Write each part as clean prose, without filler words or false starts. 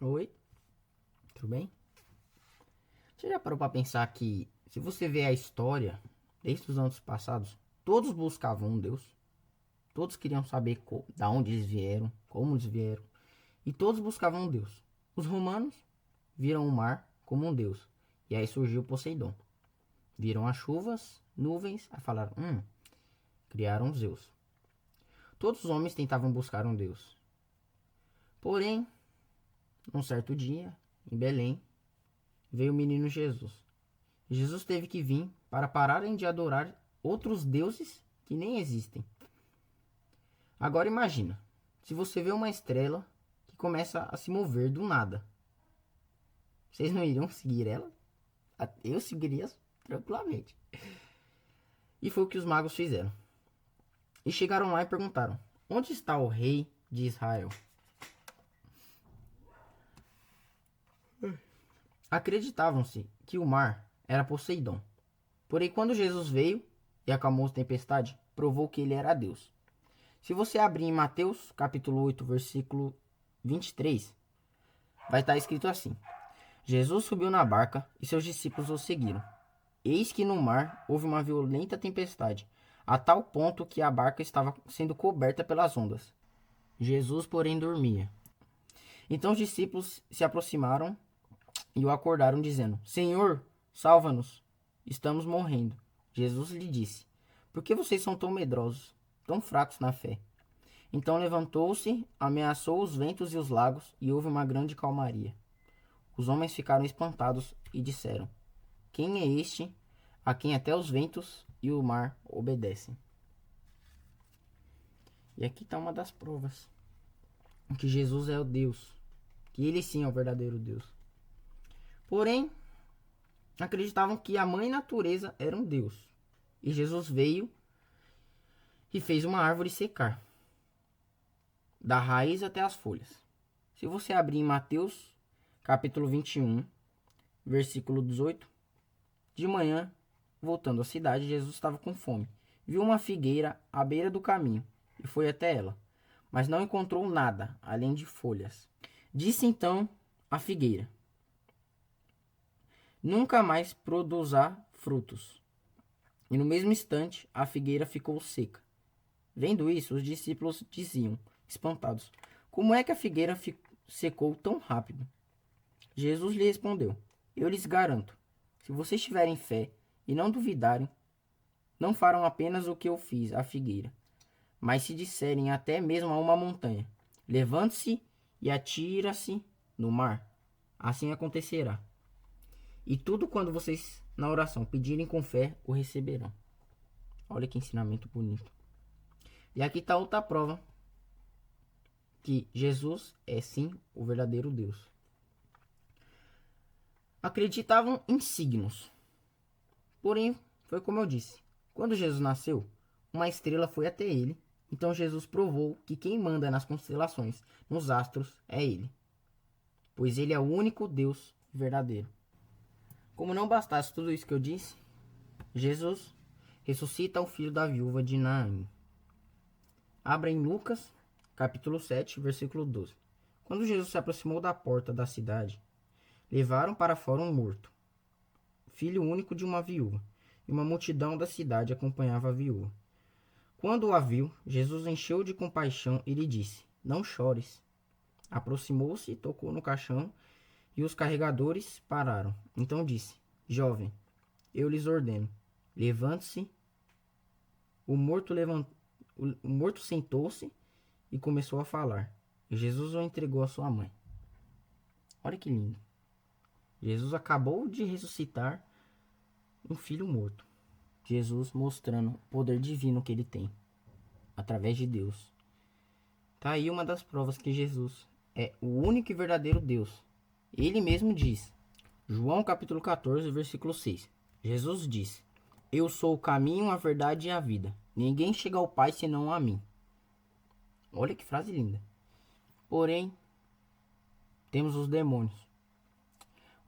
Oi, tudo bem? Você já parou para pensar que, se você vê a história, desde os anos passados, todos buscavam um Deus, todos queriam saber da onde eles vieram, como eles vieram, e todos buscavam um Deus. Os romanos viram o mar como um Deus, e aí surgiu Poseidon. Viram as chuvas, nuvens, aí falaram, criaram Zeus. Todos os homens tentavam buscar um Deus. Porém, num certo dia, em Belém, veio o menino Jesus. Jesus teve que vir para pararem de adorar outros deuses que nem existem. Agora imagina, se você vê uma estrela que começa a se mover do nada. Vocês não iriam seguir ela? Eu seguiria tranquilamente. E foi o que os magos fizeram. E chegaram lá e perguntaram: onde está o rei de Israel? Acreditavam-se que o mar era Poseidon. Porém, quando Jesus veio e acalmou a tempestade, provou que ele era Deus. Se você abrir em Mateus, capítulo 8, versículo 23, vai estar escrito assim: Jesus subiu na barca e seus discípulos o seguiram. Eis que no mar houve uma violenta tempestade, a tal ponto que a barca estava sendo coberta pelas ondas. Jesus, porém, dormia. Então os discípulos se aproximaram e o acordaram, dizendo: Senhor, salva-nos, estamos morrendo. Jesus lhe disse: por que vocês são tão medrosos, tão fracos na fé? Então levantou-se, ameaçou os ventos e os lagos, e houve uma grande calmaria. Os homens ficaram espantados e disseram: quem é este a quem até os ventos e o mar obedecem? E aqui está uma das provas que Jesus é o Deus, que ele sim é o verdadeiro Deus. Porém, acreditavam que a mãe natureza era um Deus. E Jesus veio e fez uma árvore secar, da raiz até as folhas. Se você abrir em Mateus, capítulo 21, versículo 18, de manhã, voltando à cidade, Jesus estava com fome. Viu uma figueira à beira do caminho e foi até ela, mas não encontrou nada além de folhas. Disse então a figueira: nunca mais produzirá frutos. E no mesmo instante a figueira ficou seca. Vendo isso, os discípulos diziam, espantados: como é que a figueira secou tão rápido? Jesus lhe respondeu: eu lhes garanto, se vocês tiverem fé e não duvidarem, não farão apenas o que eu fiz à figueira, mas se disserem até mesmo a uma montanha: levante-se e atira-se no mar, assim acontecerá. E tudo quando vocês, na oração, pedirem com fé, o receberão. Olha que ensinamento bonito. E aqui está outra prova que Jesus é sim o verdadeiro Deus. Acreditavam em signos. Porém, foi como eu disse. Quando Jesus nasceu, uma estrela foi até ele. Então Jesus provou que quem manda nas constelações, nos astros, é ele. Pois ele é o único Deus verdadeiro. Como não bastasse tudo isso que eu disse, Jesus ressuscita o filho da viúva de Naim. Abra em Lucas, capítulo 7, versículo 12. Quando Jesus se aproximou da porta da cidade, levaram para fora um morto, filho único de uma viúva, e uma multidão da cidade acompanhava a viúva. Quando a viu, Jesus encheu de compaixão e lhe disse: não chores. Aproximou-se e tocou no caixão, e os carregadores pararam. Então disse: jovem, eu lhes ordeno, levante-se. O morto sentou-se e começou a falar. E Jesus o entregou à sua mãe. Olha que lindo. Jesus acabou de ressuscitar um filho morto. Jesus mostrando o poder divino que ele tem, através de Deus. Tá aí uma das provas que Jesus é o único e verdadeiro Deus. Ele mesmo diz, João capítulo 14, versículo 6. Jesus diz: eu sou o caminho, a verdade e a vida. Ninguém chega ao Pai senão a mim. Olha que frase linda. Porém, temos os demônios.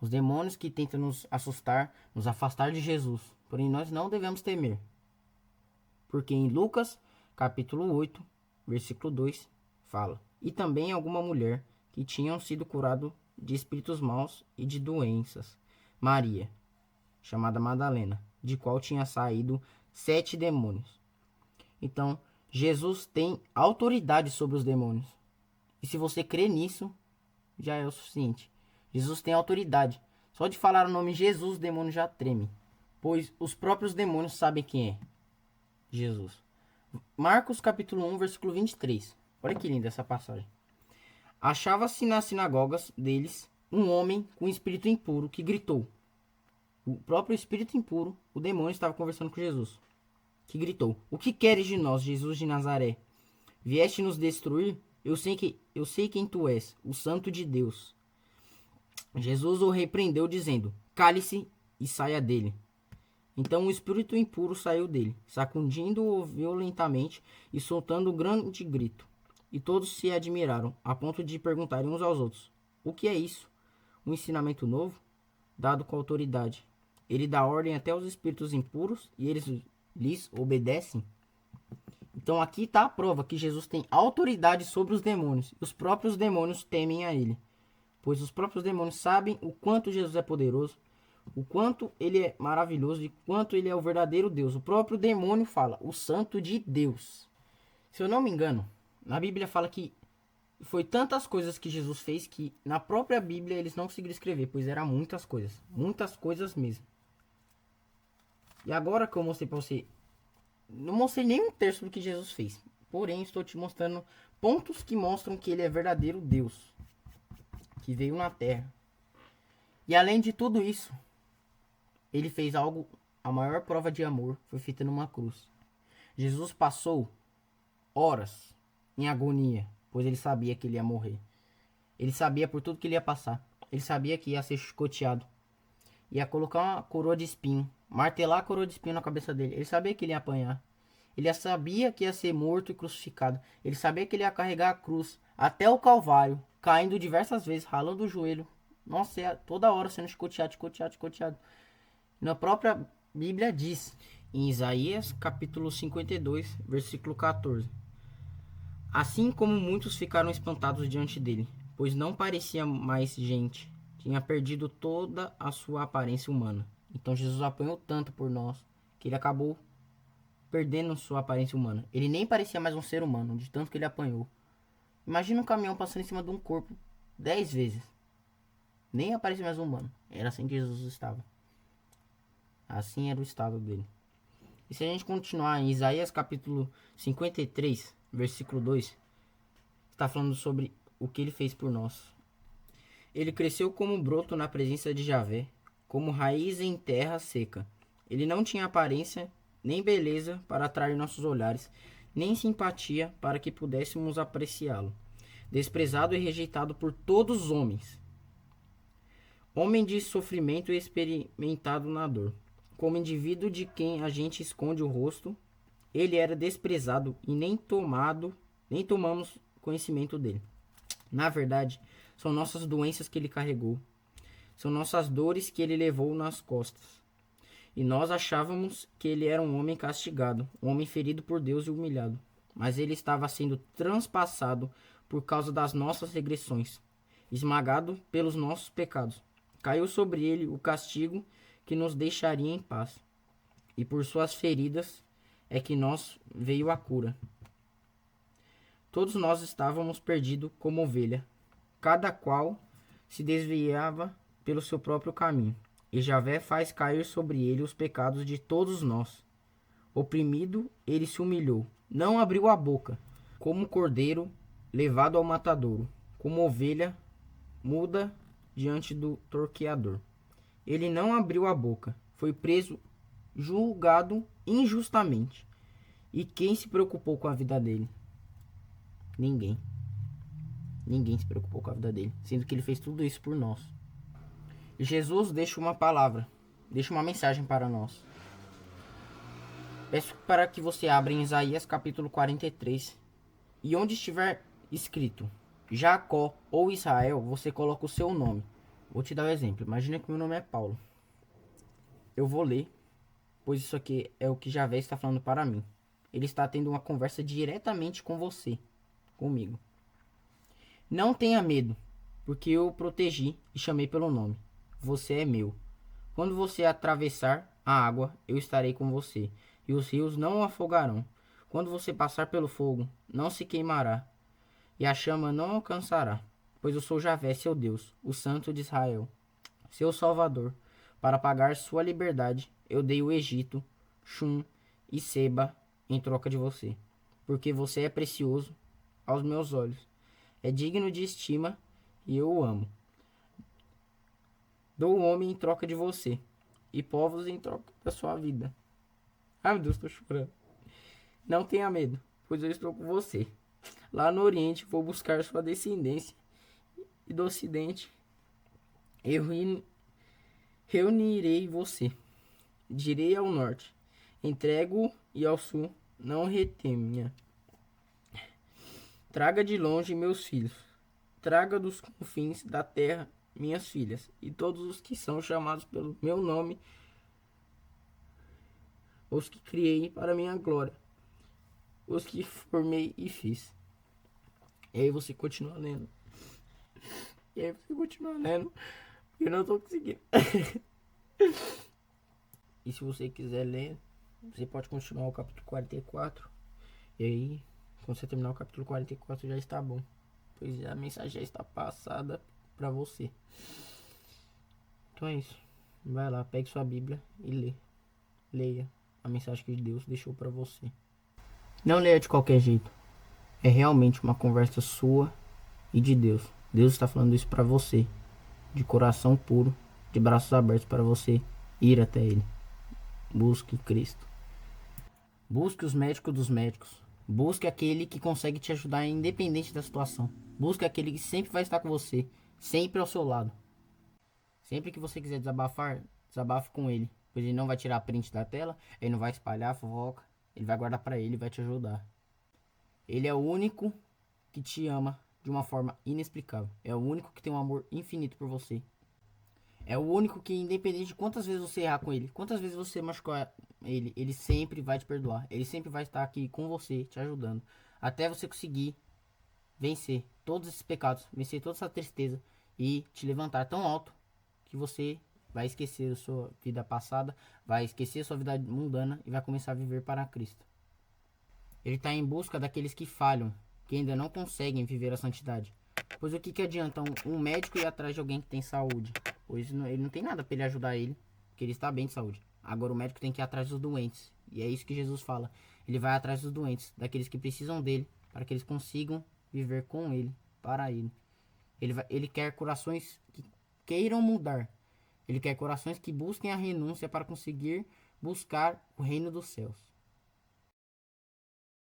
Os demônios que tentam nos assustar, nos afastar de Jesus. Porém, nós não devemos temer. Porque em Lucas, capítulo 8, versículo 2, fala: e também alguma mulher que tinham sido curado de espíritos maus e de doenças. Maria, chamada Madalena, de qual tinha saído 7 demônios. Então, Jesus tem autoridade sobre os demônios. E se você crê nisso, já é o suficiente. Jesus tem autoridade. Só de falar o nome Jesus, o demônio já treme. Pois os próprios demônios sabem quem é Jesus. Marcos capítulo 1, versículo 23. Olha que linda essa passagem. Achava-se nas sinagogas deles um homem com espírito impuro que gritou. O próprio espírito impuro, o demônio, estava conversando com Jesus. Que gritou: "O que queres de nós, Jesus de Nazaré? Vieste nos destruir? Eu sei quem tu és, o Santo de Deus." Jesus o repreendeu, dizendo: "Cale-se e saia dele." Então o espírito impuro saiu dele, sacudindo-o violentamente e soltando um grande grito. E todos se admiraram, a ponto de perguntarem uns aos outros: "O que é isso? Um ensinamento novo, dado com autoridade. Ele dá ordem até aos espíritos impuros e eles lhes obedecem?" Então aqui está a prova que Jesus tem autoridade sobre os demônios. E os próprios demônios temem a ele. Pois os próprios demônios sabem o quanto Jesus é poderoso, o quanto ele é maravilhoso e quanto ele é o verdadeiro Deus. O próprio demônio fala: "O Santo de Deus." Se eu não me engano, na Bíblia fala que foi tantas coisas que Jesus fez que na própria Bíblia eles não conseguiram escrever, pois eram muitas coisas mesmo. E agora que eu mostrei para você, não mostrei nem um terço do que Jesus fez, porém estou te mostrando pontos que mostram que ele é verdadeiro Deus, que veio na terra. E além de tudo isso, ele fez algo, a maior prova de amor foi feita numa cruz. Jesus passou horas em agonia, pois ele sabia que ele ia morrer. Ele sabia por tudo que ele ia passar. Ele sabia que ia ser chicoteado. Ia colocar uma coroa de espinho, martelar a coroa de espinho na cabeça dele. Ele sabia que ele ia apanhar. Ele sabia que ia ser morto e crucificado. Ele sabia que ele ia carregar a cruz até o Calvário, caindo diversas vezes, ralando o joelho. Nossa, toda hora sendo chicoteado. Na própria Bíblia diz, em Isaías capítulo 52, versículo 14: "Assim como muitos ficaram espantados diante dele, pois não parecia mais gente, tinha perdido toda a sua aparência humana." Então Jesus apanhou tanto por nós que ele acabou perdendo sua aparência humana. Ele nem parecia mais um ser humano, de tanto que ele apanhou. Imagina um caminhão passando em cima de um corpo 10 vezes. Nem aparecia mais um humano. Era assim que Jesus estava. Assim era o estado dele. E se a gente continuar em Isaías capítulo 53, versículo 2, está falando sobre o que ele fez por nós. Ele cresceu como broto na presença de Javé, como raiz em terra seca. Ele não tinha aparência nem beleza para atrair nossos olhares, nem simpatia para que pudéssemos apreciá-lo. Desprezado e rejeitado por todos os homens. Homem de sofrimento e experimentado na dor. Como indivíduo de quem a gente esconde o rosto, ele era desprezado e nem tomamos conhecimento dele. Na verdade, são nossas doenças que ele carregou, são nossas dores que ele levou nas costas. E nós achávamos que ele era um homem castigado, um homem ferido por Deus e humilhado. Mas ele estava sendo transpassado por causa das nossas regressões, esmagado pelos nossos pecados. Caiu sobre ele o castigo que nos deixaria em paz. E por suas feridas é que nos veio a cura. Todos nós estávamos perdidos como ovelha, cada qual se desviava pelo seu próprio caminho. E Javé faz cair sobre ele os pecados de todos nós. Oprimido, ele se humilhou, não abriu a boca, como cordeiro levado ao matadouro, como ovelha muda diante do torqueador. Ele não abriu a boca, foi preso, julgado injustamente. E quem se preocupou com a vida dele? Ninguém. Ninguém se preocupou com a vida dele, sendo que ele fez tudo isso por nós. E Jesus deixa uma palavra, deixa uma mensagem para nós. Peço para que você abra em Isaías capítulo 43. E onde estiver escrito Jacó ou Israel, você coloca o seu nome. Vou te dar um exemplo. Imagina que meu nome é Paulo. Eu vou ler, pois isso aqui é o que Javé está falando para mim. Ele está tendo uma conversa diretamente com você, comigo. Não tenha medo. porque eu o protegi e chamei pelo nome. Você é meu. Quando você atravessar a água, eu estarei com você, e os rios não o afogarão. Quando você passar pelo fogo, não se queimará, e a chama não alcançará, pois eu sou Javé, seu Deus, o Santo de Israel, seu Salvador. Para pagar sua liberdade, eu dei o Egito, Chum e Seba em troca de você, porque você é precioso aos meus olhos, é digno de estima e eu o amo. Dou o homem em troca de você, e povos em troca da sua vida. Ai meu Deus, tô chorando. Não tenha medo, pois eu estou com você. Lá no Oriente vou buscar sua descendência, e do Ocidente eu reunirei você. Direi ao norte, entrego e ao sul, não retenha. Traga de longe meus filhos, traga dos confins da terra minhas filhas, e todos os que são chamados pelo meu nome, os que criei para minha glória, os que formei e fiz. E aí você continua lendo. E aí você continua lendo. Eu não tô conseguindo. E se você quiser ler, você pode continuar o capítulo 44. E aí, quando você terminar o capítulo 44 já está bom. Pois a mensagem já está passada para você. Então é isso. Vai lá, pegue sua Bíblia e lê. Leia a mensagem que Deus deixou para você. Não leia de qualquer jeito. É realmente uma conversa sua e de Deus. Deus está falando isso para você, de coração puro, de braços abertos para você ir até Ele. Busque Cristo. Busque os médicos dos médicos. Busque aquele que consegue te ajudar independente da situação. Busque aquele que sempre vai estar com você, sempre ao seu lado. Sempre que você quiser desabafar, desabafe com ele, pois ele não vai tirar print da tela, ele não vai espalhar a fofoca, ele vai guardar para ele e vai te ajudar. Ele é o único que te ama de uma forma inexplicável. É o único que tem um amor infinito por você. É o único que, independente de quantas vezes você errar com ele, quantas vezes você machucar ele, ele sempre vai te perdoar. Ele sempre vai estar aqui com você, te ajudando. Até você conseguir vencer todos esses pecados, vencer toda essa tristeza e te levantar tão alto que você vai esquecer a sua vida passada, vai esquecer a sua vida mundana e vai começar a viver para Cristo. Ele está em busca daqueles que falham, que ainda não conseguem viver a santidade. Pois o que adianta um médico ir atrás de alguém que tem saúde? Pois ele não tem nada para ele ajudar ele, porque ele está bem de saúde. Agora o médico tem que ir atrás dos doentes. E é isso que Jesus fala. Ele vai atrás dos doentes, daqueles que precisam dele, para que eles consigam viver com ele, para ele. Ele quer corações que queiram mudar. Ele quer corações que busquem a renúncia para conseguir buscar o reino dos céus.